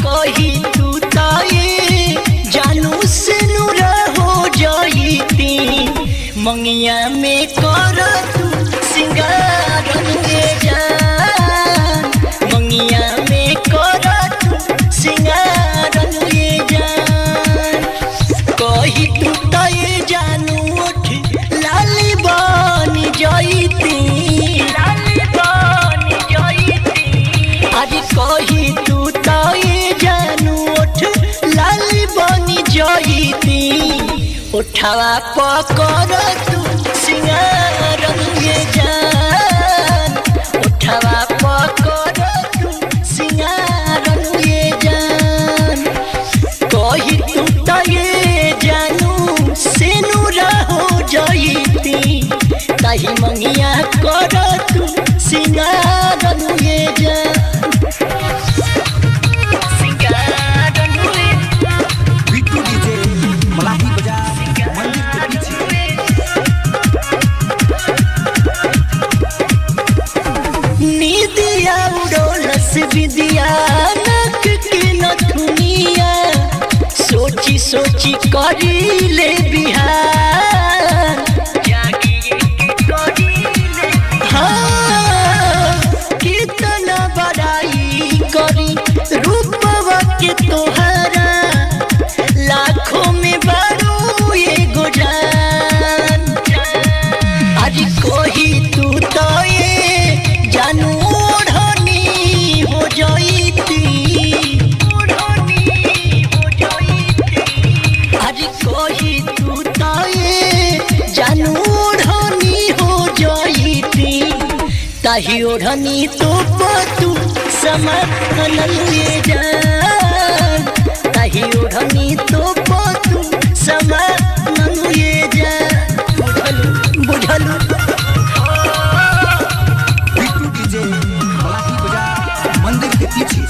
कही तू ताए जानू से नूरा हो जाईती मंगिया में कर तू सिंगार अनुए जान मंगिया में कर तू सिंगार अनुए जान कही तू ताए जानू उठ लाली बन जाईती कही तू ताए जानू उठ लाली बनी जाईती उठावा पकड़ तू सिंगार अनुए जान उठावा पकड़ तू सिंगार अनुए जान कही तू ताए जानू से नूरा हो जाईती ताही मंगिया कर तू सिंगार अनुए जान विदिया नक के नथुनिया सोची सोची करी ले बिहार हाँ कितना बड़ाई करी रूपवा के तोहरा लाखों में बारू एगो जान आज कोही तू तो ये जानू ताही ओढ़नी तो तू समझ ले जान ताही ओढ़नी तो तू समझ ले जान बुझलू बुझलू बिट्टू डीजे मलाही बाजार मंदिर के पीछे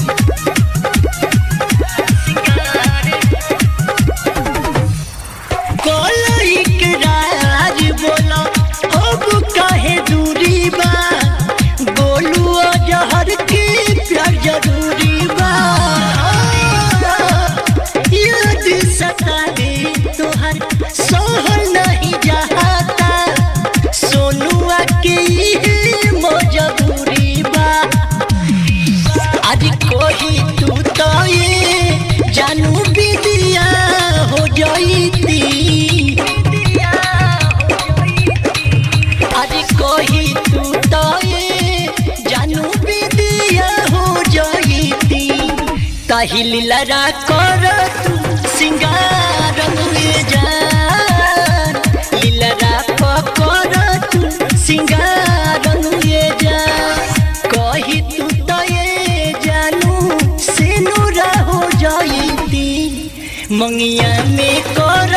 ताही लीला कर तू सिंगार अनुए जान लीला पकड़ तू सिंगार अनुए जान कही तू ताए जानू से नूरा हो जाईती मंगिया में कर